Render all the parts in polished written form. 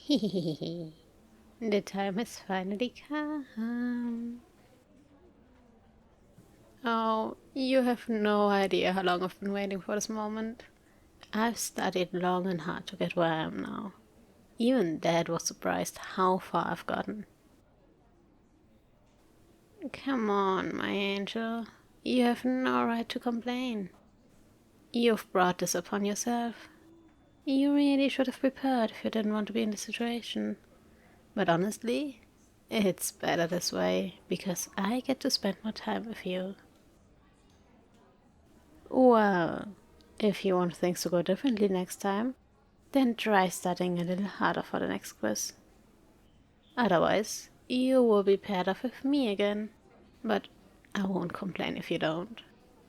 The time has finally come. Oh, you have no idea how long I've been waiting for this moment. I've studied long and hard to get where I am now. Even Dad was surprised how far I've gotten. Come on, my angel. You have no right to complain. You've brought this upon yourself. You really should have prepared if you didn't want to be in this situation. But honestly, it's better this way, because I get to spend more time with you. Well, if you want things to go differently next time, then try studying a little harder for the next quiz. Otherwise, you will be paired up with me again. But I won't complain if you don't.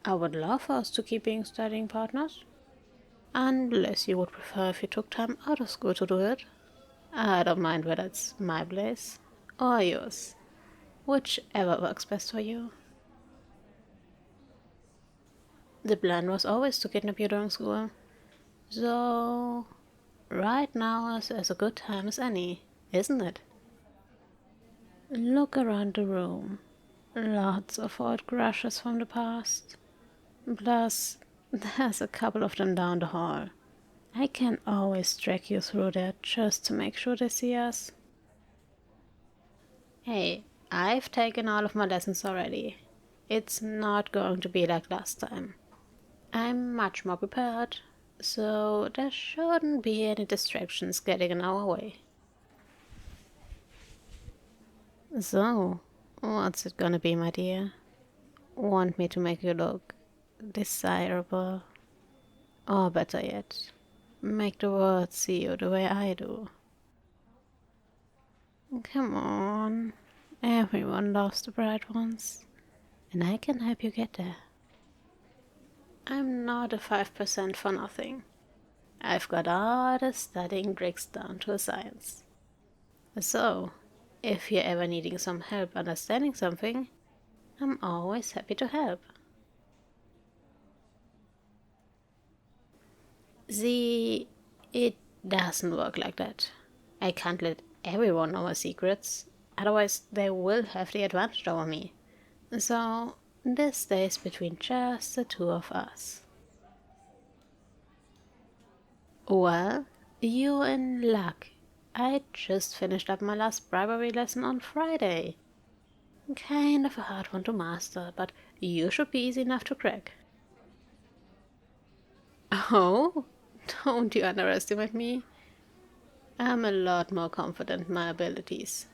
I would love for us to keep being studying partners. Unless you would prefer if you took time out of school to do it. I don't mind whether it's my place or yours. Whichever works best for you. The plan was always to kidnap you during school. So, right now is as a good time as any, isn't it? Look around the room. Lots of old crushes from the past. Plus, there's a couple of them down the hall. I can always track you through there just to make sure they see us. Hey, I've taken all of my lessons already. It's not going to be like last time. I'm much more prepared, so there shouldn't be any distractions getting in our way. So, what's it gonna be, my dear? Want me to make you look desirable? Or better yet, make the world see you the way I do? Come on, everyone loves the bright ones, and I can help you get there. I'm not a 5% for nothing. I've got all the studying tricks down to a science. So, if you're ever needing some help understanding something, I'm always happy to help. See, it doesn't work like that. I can't let everyone know my secrets, otherwise they will have the advantage over me. So, this stays between just the two of us. Well, you're in luck. I just finished up my last bribery lesson on Friday. Kind of a hard one to master, but you should be easy enough to crack. Oh, don't you underestimate me. I'm a lot more confident in my abilities.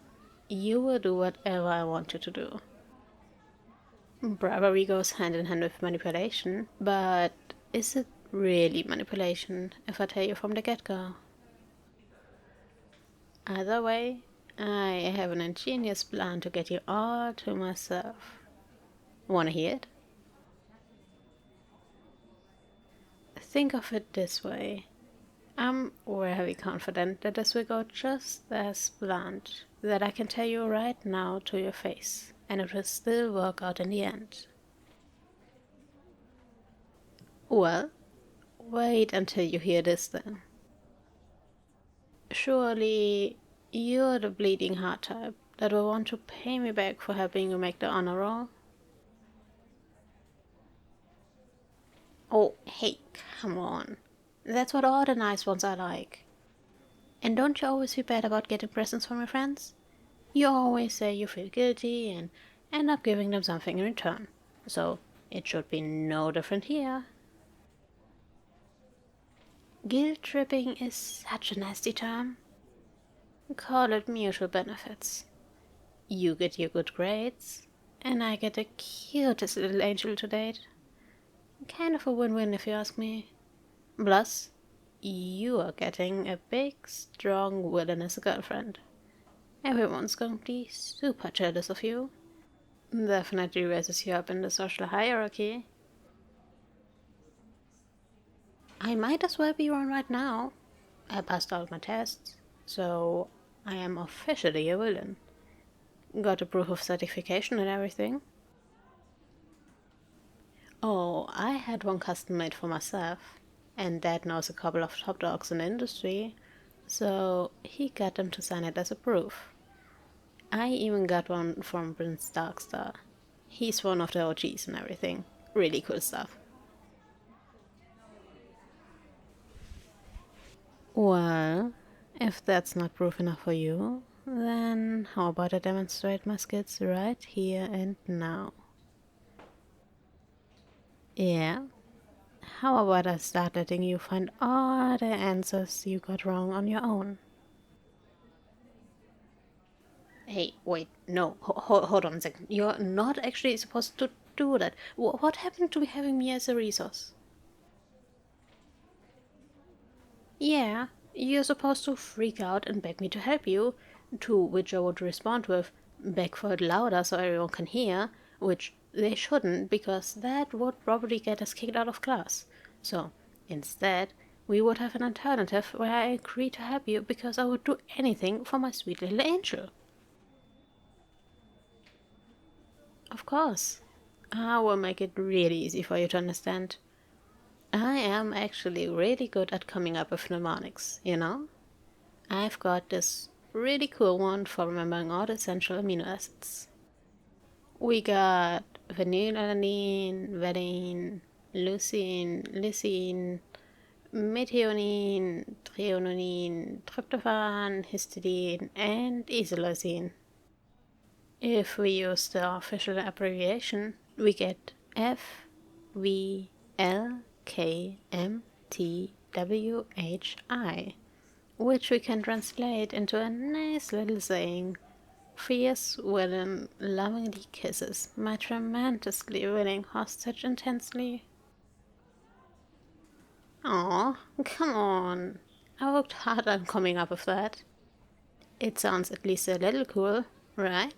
You will do whatever I want you to do. Bribery goes hand in hand with manipulation, but is it really manipulation if I tell you from the get-go? Either way, I have an ingenious plan to get you all to myself. Wanna hear it? Think of it this way. I'm very confident that this will go just as planned, that I can tell you right now to your face, and it will still work out in the end. Well, wait until you hear this then. Surely, you're the bleeding heart type that will want to pay me back for helping you make the honor roll? Oh, hey, come on. That's what all the nice ones are like. And don't you always feel bad about getting presents from your friends? You always say you feel guilty and end up giving them something in return. So it should be no different here. Guilt tripping is such a nasty term. Call it mutual benefits. You get your good grades, and I get the cutest little angel to date. Kind of a win-win if you ask me. Plus, you are getting a big, strong villain as a girlfriend. Everyone's going to be super jealous of you. Definitely raises you up in the social hierarchy. I might as well be one right now. I passed all my tests, so I am officially a villain. Got a proof of certification and everything. Oh, I had one custom made for myself, and Dad knows a couple of top dogs in the industry, so he got them to sign it as a proof. I even got one from Prince Darkstar. He's one of the OGs and everything. Really cool stuff. Well, if that's not proof enough for you, then how about I demonstrate my skills right here and now? Yeah? How about I start letting you find all the answers you got wrong on your own? Hey, wait, no, hold on a second. You're not actually supposed to do that. What happened to having me as a resource? Yeah, you're supposed to freak out and beg me to help you, to which I would respond with, beg for it louder so everyone can hear, which they shouldn't because that would probably get us kicked out of class. So, instead, we would have an alternative where I agree to help you because I would do anything for my sweet little angel. Of course. I will make it really easy for you to understand. I am actually really good at coming up with mnemonics, you know? I've got this really cool one for remembering all the essential amino acids. We got phenylalanine, valine, leucine, lysine, methionine, threonine, tryptophan, histidine, and isoleucine. If we use the official abbreviation, we get FVLKMTWHI, which we can translate into a nice little saying. Fierce villain lovingly kisses my tremendously willing hostage intensely. Aw, come on. I worked hard on coming up with that. It sounds at least a little cool, right?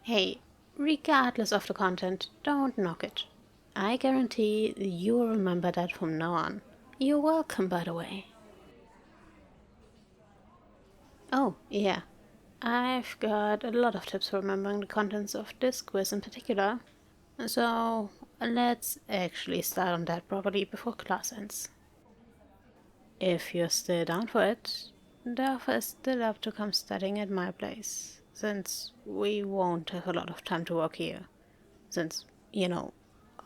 Hey, regardless of the content, don't knock it. I guarantee you'll remember that from now on. You're welcome, by the way. Oh, yeah. I've got a lot of tips for remembering the contents of this quiz in particular. So, let's actually start on that properly before class ends. If you're still down for it, the offer is still up to come studying at my place, since we won't have a lot of time to work here. Since,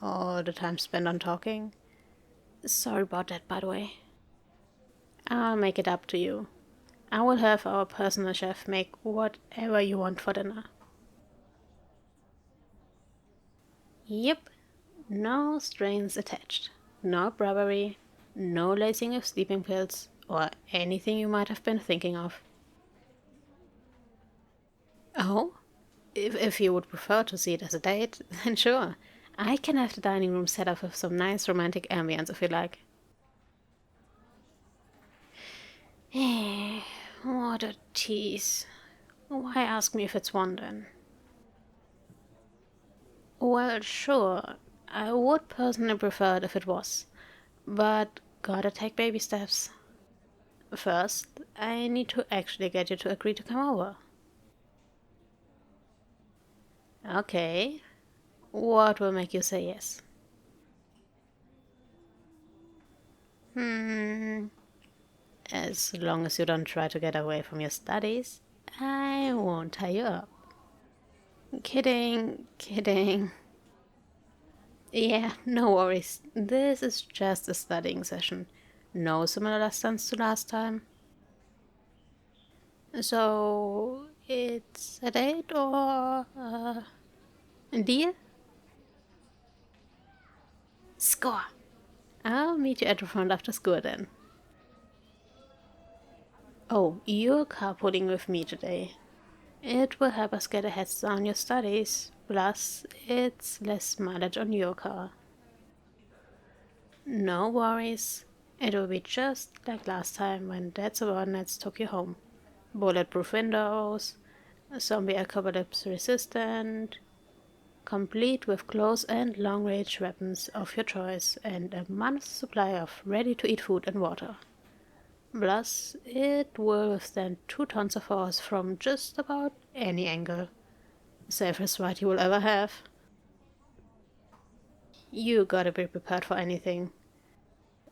all the time spent on talking. Sorry about that, by the way. I'll make it up to you. I will have our personal chef make whatever you want for dinner. Yep, no strings attached. No bribery, no lacing of sleeping pills, or anything you might have been thinking of. Oh? If you would prefer to see it as a date, then sure. I can have the dining room set up with some nice romantic ambience if you like. What a tease. Why ask me if it's one then? Well, sure. I would personally prefer it if it was. But gotta take baby steps. First, I need to actually get you to agree to come over. Okay. What will make you say yes? As long as you don't try to get away from your studies, I won't tie you up. Kidding, kidding. Yeah, no worries. This is just a studying session. No similar lessons to last time. So, it's a date or a deal? Score! I'll meet you at the front after school then. Oh, you're carpooling with me today. It will help us get a head start on your studies, plus it's less mileage on your car. No worries. It will be just like last time when Dead Subordinates took you home. Bulletproof windows, zombie apocalypse resistant, complete with close and long range weapons of your choice, and a month's supply of ready to eat food and water. Plus, it will withstand 2 tons of force from just about any angle. Safest ride you will ever have. You gotta be prepared for anything.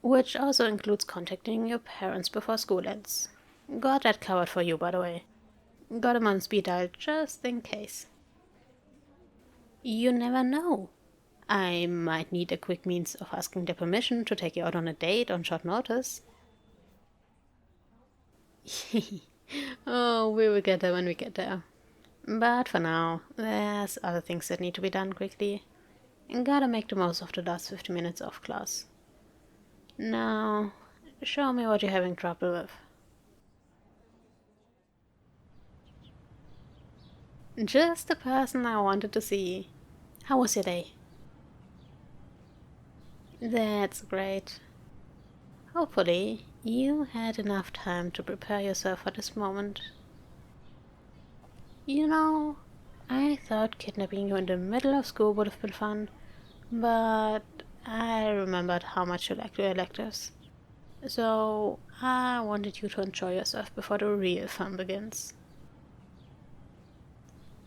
which also includes contacting your parents before school ends. Got that covered for you, by the way. Got him on speed dial just in case. You never know. I might need a quick means of asking their permission to take you out on a date on short notice. Oh, we will get there when we get there. But for now, there's other things that need to be done quickly. Gotta make the most of the last 50 minutes of class. Now, show me what you're having trouble with. Just the person I wanted to see. How was your day? That's great. Hopefully, you had enough time to prepare yourself for this moment. You know, I thought kidnapping you in the middle of school would have been fun, but I remembered how much you liked your electives. So, I wanted you to enjoy yourself before the real fun begins.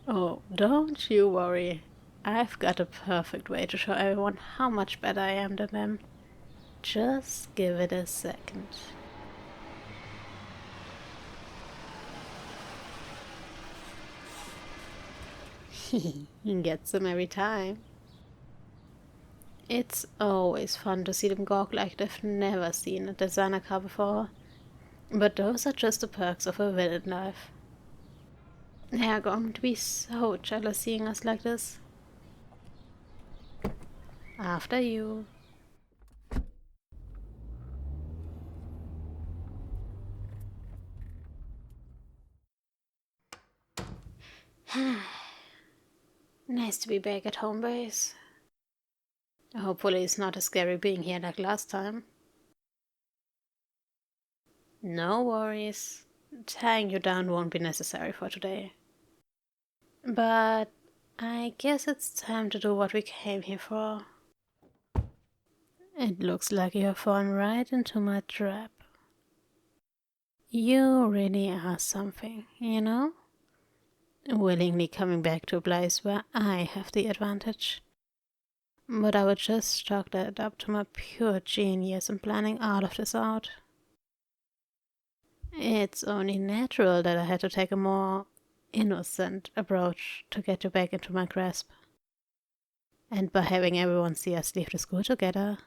Oh, don't you worry. I've got a perfect way to show everyone how much better I am than them. Just give it a second. He gets them every time. It's always fun to see them gawk like they've never seen a designer car before. But those are just the perks of a villain life. They're going to be so jealous seeing us like this. After you. Nice to be back at home base. Hopefully it's not as scary being here like last time. No worries. Tying you down won't be necessary for today. But I guess it's time to do what we came here for. It looks like you have fallen right into my trap. You really are something, you know? Willingly coming back to a place where I have the advantage. But I would just chalk that up to my pure genius in planning all of this out. It's only natural that I had to take a more innocent approach to get you back into my grasp. And by having everyone see us leave the school together,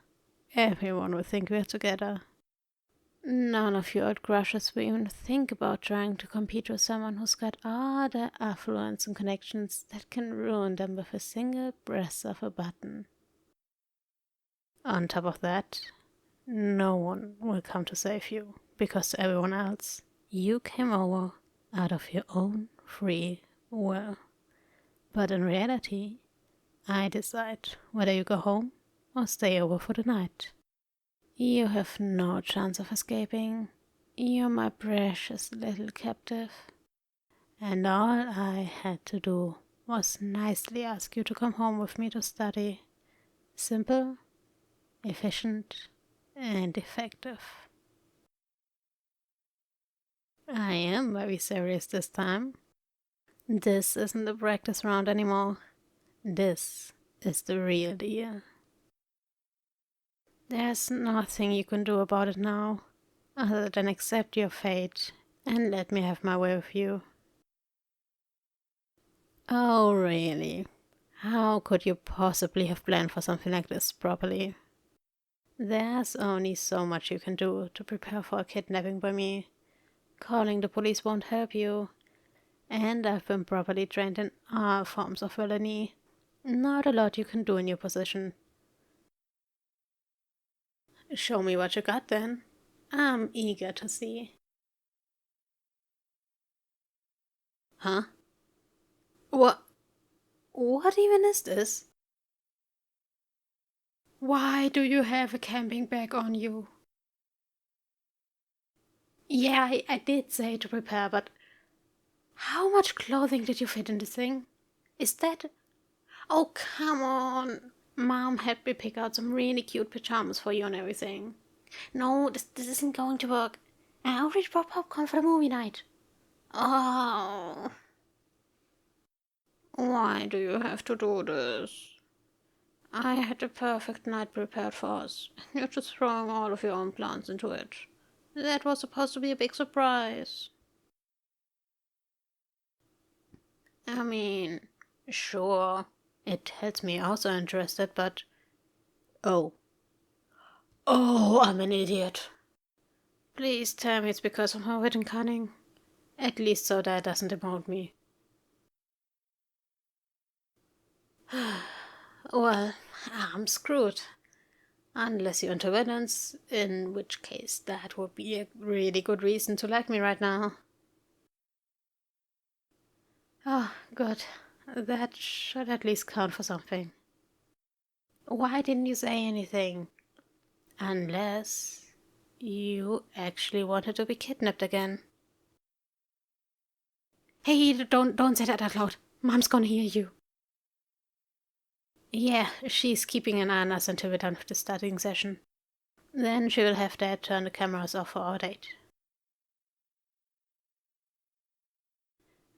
everyone will think we're together. None of your old crushes will even think about trying to compete with someone who's got all the affluence and connections that can ruin them with a single press of a button. On top of that, no one will come to save you, because to everyone else, you came over out of your own free will. But in reality, I decide whether you go home or stay over for the night. You have no chance of escaping. You're my precious little captive. And all I had to do was nicely ask you to come home with me to study. Simple, efficient, and effective. I am very serious this time. This isn't a practice round anymore. This is the real deal. There's nothing you can do about it now, other than accept your fate and let me have my way with you. Oh, really? How could you possibly have planned for something like this properly? There's only so much you can do to prepare for a kidnapping by me. Calling the police won't help you. And I've been properly trained in all forms of villainy. Not a lot you can do in your position. Show me what you got then. I'm eager to see. Huh? What? What even is this? Why do you have a camping bag on you? Yeah, I did say to prepare, but how much clothing did you fit in this thing? Is that... Oh, come on. Mom had me pick out some really cute pajamas for you and everything. No, this isn't going to work. I already bought popcorn for the movie night. Oh. Why do you have to do this? I had the perfect night prepared for us, and you're just throwing all of your own plans into it. That was supposed to be a big surprise. I mean, sure, it has me also interested, but... Oh. Oh, I'm an idiot. Please tell me it's because of my wit and cunning. At least so that doesn't demote me. Well, I'm screwed. Unless you're into villains, in which case that would be a really good reason to like me right now. Oh, good. That should at least count for something. Why didn't you say anything? Unless you actually wanted to be kidnapped again. Hey, don't say that out loud. Mom's gonna hear you. Yeah, she's keeping an eye on us until we're done with the studying session. Then she will have Dad turn the cameras off for our date.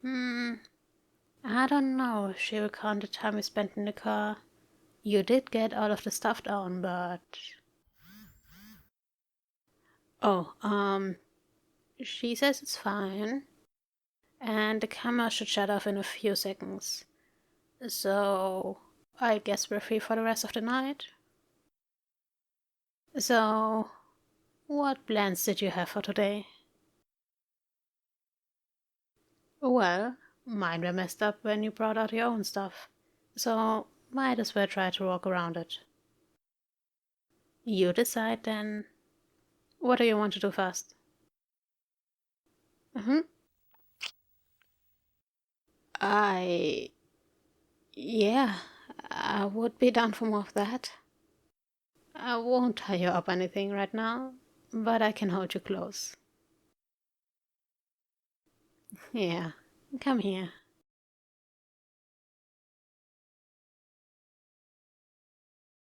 I don't know if she will count the time we spent in the car. You did get all of the stuff down, but... Oh, she says it's fine. And the camera should shut off in a few seconds. So, I guess we're free for the rest of the night. So, what plans did you have for today? Well, mine were messed up when you brought out your own stuff. So, might as well try to walk around it. You decide then. What do you want to do first? I... Yeah, I would be down for more of that. I won't tie you up anything right now, but I can hold you close. Yeah, come here.